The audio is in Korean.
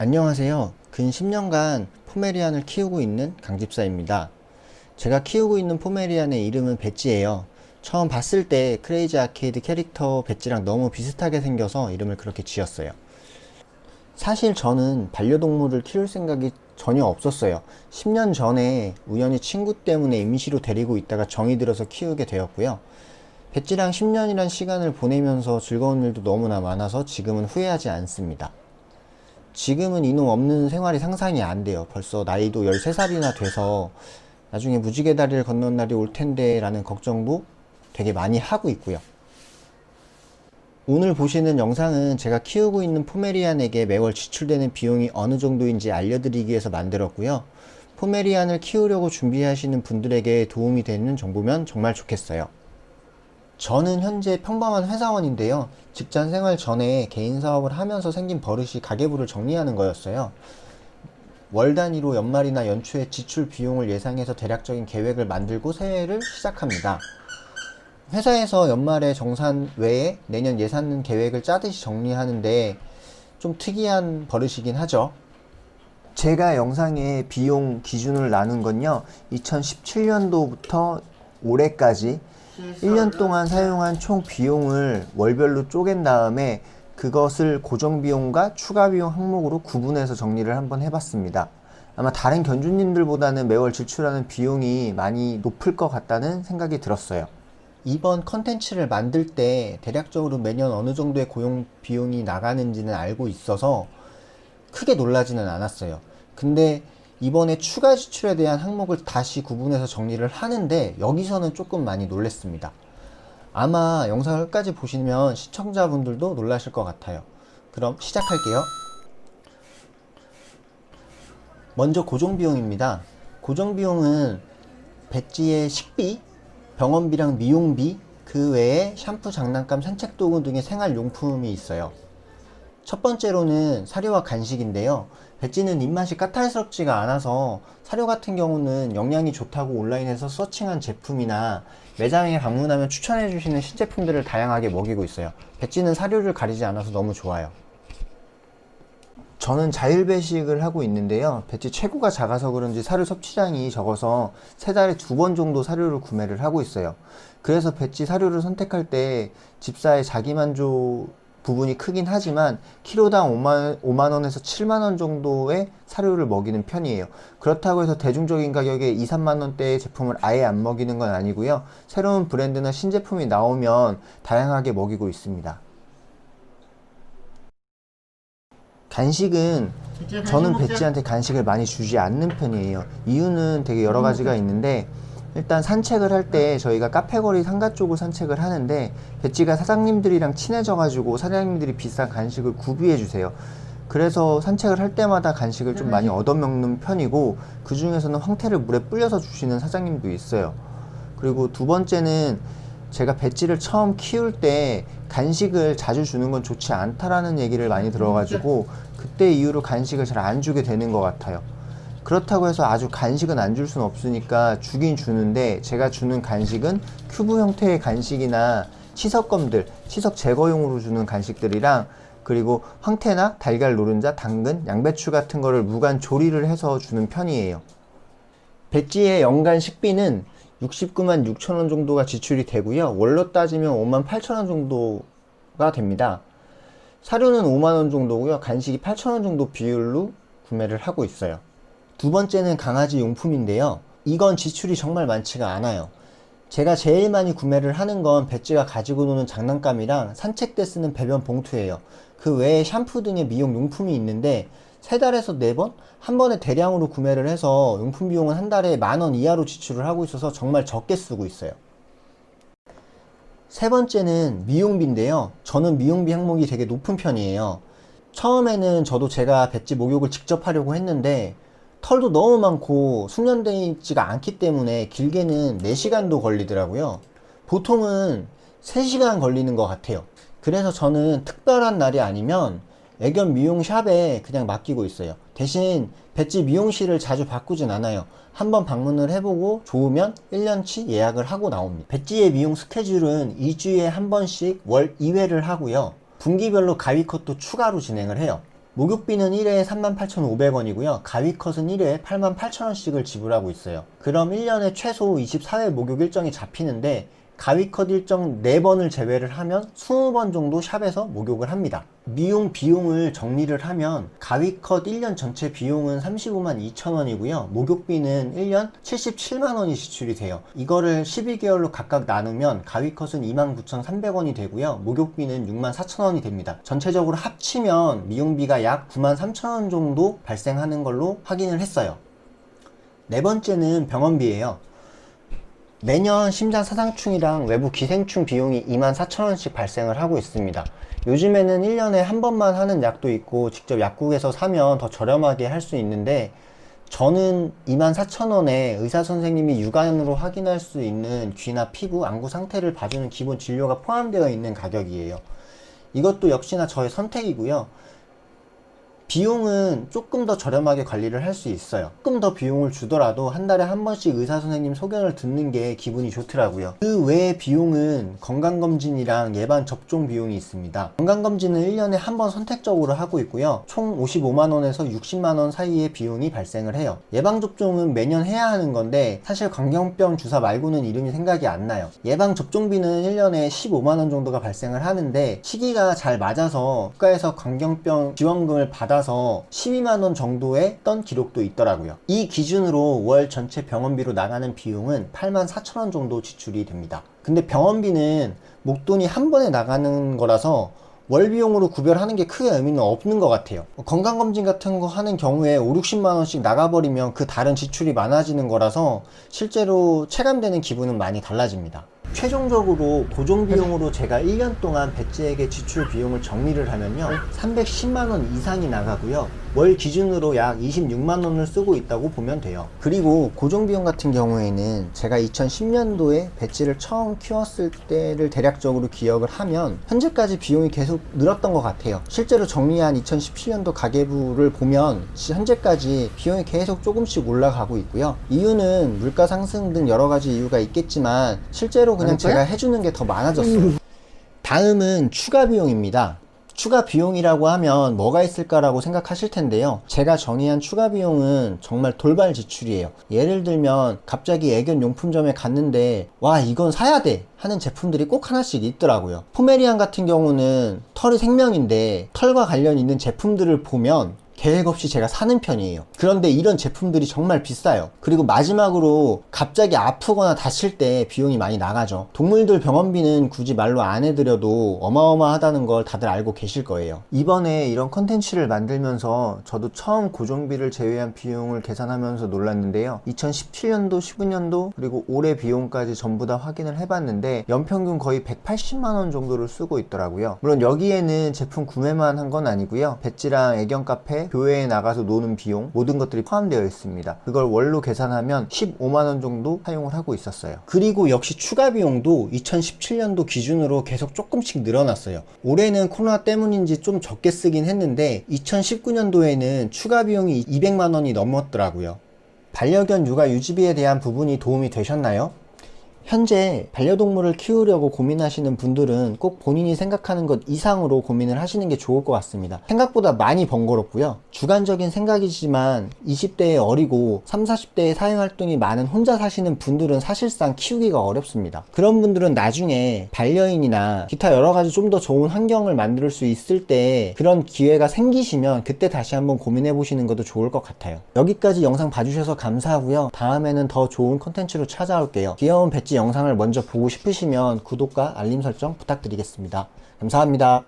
안녕하세요. 근 10년간 포메리안을 키우고 있는 강집사입니다. 제가 키우고 있는 포메리안의 이름은 배지예요. 처음 봤을 때 크레이지 아케이드 캐릭터 배지랑 너무 비슷하게 생겨서 이름을 그렇게 지었어요. 사실 저는 반려동물을 키울 생각이 전혀 없었어요. 10년 전에 우연히 친구 때문에 임시로 데리고 있다가 정이 들어서 키우게 되었고요. 배지랑 10년이란 시간을 보내면서 즐거운 일도 너무나 많아서 지금은 후회하지 않습니다. 지금은 이놈 없는 생활이 상상이 안 돼요. 벌써 나이도 13살이나 돼서 나중에 무지개 다리를 건너는 날이 올 텐데 라는 걱정도 되게 많이 하고 있고요. 오늘 보시는 영상은 제가 키우고 있는 포메리안에게 매월 지출되는 비용이 어느 정도인지 알려드리기 위해서 만들었고요. 포메리안을 키우려고 준비하시는 분들에게 도움이 되는 정보면 정말 좋겠어요. 저는 현재 평범한 회사원인데요. 직장 생활 전에 개인 사업을 하면서 생긴 버릇이 가계부를 정리하는 거였어요. 월 단위로 연말이나 연초에 지출 비용을 예상해서 대략적인 계획을 만들고 새해를 시작합니다. 회사에서 연말에 정산 외에 내년 예산 계획을 짜듯이 정리하는데 좀 특이한 버릇이긴 하죠. 제가 영상에 비용 기준을 나눈 건요, 2017년도부터 올해까지 1년 동안 사용한 총 비용을 월별로 쪼갠 다음에 그것을 고정비용과 추가비용 항목으로 구분해서 정리를 한번 해봤습니다. 아마 다른 견주님들보다는 매월 지출하는 비용이 많이 높을 것 같다는 생각이 들었어요. 이번 컨텐츠를 만들 때 대략적으로 매년 어느 정도의 고용 비용이 나가는지는 알고 있어서 크게 놀라지는 않았어요. 근데 이번에 추가 지출에 대한 항목을 다시 구분해서 정리를 하는데 여기서는 조금 많이 놀랐습니다. 아마 영상을 끝까지 보시면 시청자분들도 놀라실 것 같아요. 그럼 시작할게요. 먼저 고정비용입니다. 고정비용은 배지의 식비, 병원비랑 미용비, 그 외에 샴푸, 장난감, 산책도구 등의 생활용품이 있어요. 첫 번째로는 사료와 간식인데요. 배지는 입맛이 까탈스럽지가 않아서 사료 같은 경우는 영양이 좋다고 온라인에서 서칭한 제품이나 매장에 방문하면 추천해 주시는 신제품들을 다양하게 먹이고 있어요. 배지는 사료를 가리지 않아서 너무 좋아요. 저는 자율배식을 하고 있는데요. 배지 체구가 작아서 그런지 사료 섭취량이 적어서 세 달에 2번 정도 사료를 구매를 하고 있어요. 그래서 배지 사료를 선택할 때 집사의 자기만족 부분이 크긴 하지만 키로당 5만원에서 7만원 정도의 사료를 먹이는 편이에요. 그렇다고 해서 대중적인 가격에 2, 3만원대의 제품을 아예 안 먹이는 건 아니고요. 새로운 브랜드나 신제품이 나오면 다양하게 먹이고 있습니다. 간식은 저는 배지한테 간식을 많이 주지 않는 편이에요. 이유는 되게 여러 가지가 있는데, 일단 산책을 할 때 저희가 카페거리 상가 쪽을 산책을 하는데 배지가 사장님들이랑 친해져 가지고 사장님들이 비싼 간식을 구비해 주세요. 그래서 산책을 할 때마다 간식을 좀 많이 얻어먹는 편이고, 그 중에서는 황태를 물에 불려서 주시는 사장님도 있어요. 그리고 두 번째는 제가 배지를 처음 키울 때 간식을 자주 주는 건 좋지 않다라는 얘기를 많이 들어가지고 그때 이후로 간식을 잘 안 주게 되는 것 같아요. 그렇다고 해서 아주 간식은 안 줄 수는 없으니까 주긴 주는데, 제가 주는 간식은 큐브 형태의 간식이나 치석검들, 치석 제거용으로 주는 간식들이랑, 그리고 황태나 달걀 노른자, 당근, 양배추 같은 거를 무간 조리를 해서 주는 편이에요. 배지의 연간 식비는 69만 6천원 정도가 지출이 되고요. 월로 따지면 5만 8천원 정도가 됩니다. 사료는 5만원 정도고요. 간식이 8천원 정도 비율로 구매를 하고 있어요. 두 번째는 강아지 용품인데요. 이건 지출이 정말 많지가 않아요. 제가 제일 많이 구매를 하는 건 배지가 가지고 노는 장난감이랑 산책 때 쓰는 배변 봉투예요. 그 외에 샴푸 등의 미용 용품이 있는데 3달에서 4번? 한 번에 대량으로 구매를 해서 용품 비용은 한 달에 10,000원 이하로 지출을 하고 있어서 정말 적게 쓰고 있어요. 세 번째는 미용비인데요. 저는 미용비 항목이 되게 높은 편이에요. 처음에는 저도 제가 배지 목욕을 직접 하려고 했는데 털도 너무 많고 숙련되어 있지가 않기 때문에 길게는 4시간도 걸리더라고요. 보통은 3시간 걸리는 것 같아요. 그래서 저는 특별한 날이 아니면 애견 미용샵에 그냥 맡기고 있어요. 대신 배지 미용실을 자주 바꾸진 않아요. 한번 방문을 해보고 좋으면 1년치 예약을 하고 나옵니다. 배지의 미용 스케줄은 2주에 한 번씩 월 2회를 하고요. 분기별로 가위컷도 추가로 진행을 해요. 목욕비는 1회에 38,500원이고요. 가위컷은 1회에 88,000원씩을 지불하고 있어요. 그럼 1년에 최소 24회 목욕 일정이 잡히는데 가위컷 일정 4번을 제외를 하면 20번 정도 샵에서 목욕을 합니다. 미용 비용을 정리를 하면 가위컷 1년 전체 비용은 35만 2천원이고요. 목욕비는 1년 77만 원이 지출이 돼요. 이거를 12개월로 각각 나누면 가위컷은 29,300원이 되고요. 목욕비는 6만 4천원이 됩니다. 전체적으로 합치면 미용비가 약 9만 3천원 정도 발생하는 걸로 확인을 했어요. 네 번째는 병원비예요. 매년 심장 사상충이랑 외부 기생충 비용이 2만 4천원씩 발생을 하고 있습니다. 요즘에는 1년에 한 번만 하는 약도 있고 직접 약국에서 사면 더 저렴하게 할 수 있는데 저는 2만 4천원에 의사 선생님이 육안으로 확인할 수 있는 귀나 피부, 안구 상태를 봐주는 기본 진료가 포함되어 있는 가격이에요. 이것도 역시나 저의 선택이고요. 비용은 조금 더 저렴하게 관리를 할 수 있어요. 조금 더 비용을 주더라도 한 달에 한 번씩 의사 선생님 소견을 듣는 게 기분이 좋더라고요. 그 외의 비용은 건강검진이랑 예방 접종 비용이 있습니다. 건강검진은 1년에 한 번 선택적으로 하고 있고요. 총 55만원에서 60만원 사이의 비용이 발생을 해요. 예방접종은 매년 해야 하는 건데 사실 광견병 주사 말고는 이름이 생각이 안 나요. 예방접종비는 1년에 15만원 정도가 발생을 하는데 시기가 잘 맞아서 국가에서 광견병 지원금을 받아서 12만원 정도에 했던 기록도 있더라고요. 이 기준으로 월 전체 병원비로 나가는 비용은 8만 4천원 정도 지출이 됩니다. 근데 병원비는 목돈이 한 번에 나가는 거라서 월 비용으로 구별하는 게 크게 의미는 없는 것 같아요. 건강검진 같은 거 하는 경우에 5, 60만원씩 나가버리면 그 다른 지출이 많아지는 거라서 실제로 체감되는 기분은 많이 달라집니다. 최종적으로 고정비용으로 제가 1년 동안 배지에게 지출 비용을 정리를 하면요 310만원 이상이 나가고요. 월 기준으로 약 26만원을 쓰고 있다고 보면 돼요. 그리고 고정비용 같은 경우에는 제가 2010년도에 배지를 처음 키웠을 때를 대략적으로 기억을 하면 현재까지 비용이 계속 늘었던 것 같아요. 실제로 정리한 2017년도 가계부를 보면 현재까지 비용이 계속 조금씩 올라가고 있고요. 이유는 물가 상승 등 여러 가지 이유가 있겠지만 실제로 그냥 제가 해주는 게 더 많아졌어요. 다음은 추가 비용입니다. 추가 비용이라고 하면 뭐가 있을까라고 생각하실 텐데요. 제가 정의한 추가 비용은 정말 돌발 지출이에요. 예를 들면 갑자기 애견 용품점에 갔는데 와 이건 사야 돼 하는 제품들이 꼭 하나씩 있더라고요. 포메리안 같은 경우는 털이 생명인데 털과 관련 있는 제품들을 보면 계획 없이 제가 사는 편이에요. 그런데 이런 제품들이 정말 비싸요. 그리고 마지막으로 갑자기 아프거나 다칠 때 비용이 많이 나가죠. 동물들 병원비는 굳이 말로 안 해드려도 어마어마하다는 걸 다들 알고 계실 거예요. 이번에 이런 컨텐츠를 만들면서 저도 처음 고정비를 제외한 비용을 계산하면서 놀랐는데요. 2017년도, 19년도 그리고 올해 비용까지 전부 다 확인을 해봤는데 연평균 거의 180만원 정도를 쓰고 있더라고요. 물론 여기에는 제품 구매만 한 건 아니고요. 배지랑 애견 카페, 교회에 나가서 노는 비용 모든 것들이 포함되어 있습니다. 그걸 월로 계산하면 15만원 정도 사용을 하고 있었어요. 그리고 역시 추가 비용도 2017년도 기준으로 계속 조금씩 늘어났어요. 올해는 코로나 때문인지 좀 적게 쓰긴 했는데 2019년도에는 추가 비용이 200만원이 넘었더라고요. 반려견 육아 유지비에 대한 부분이 도움이 되셨나요? 현재 반려동물을 키우려고 고민하시는 분들은 꼭 본인이 생각하는 것 이상으로 고민을 하시는 게 좋을 것 같습니다. 생각보다 많이 번거롭고요. 주관적인 생각이지만 20대에 어리고 30, 40대에 사회활동이 많은 혼자 사시는 분들은 사실상 키우기가 어렵습니다. 그런 분들은 나중에 반려인이나 기타 여러가지 좀 더 좋은 환경을 만들 수 있을 때 그런 기회가 생기시면 그때 다시 한번 고민해 보시는 것도 좋을 것 같아요. 여기까지 영상 봐주셔서 감사하고요. 다음에는 더 좋은 컨텐츠로 찾아올게요. 귀여운 배지 영상을 먼저 보고 싶으시면 구독과 알림 설정 부탁드리겠습니다. 감사합니다.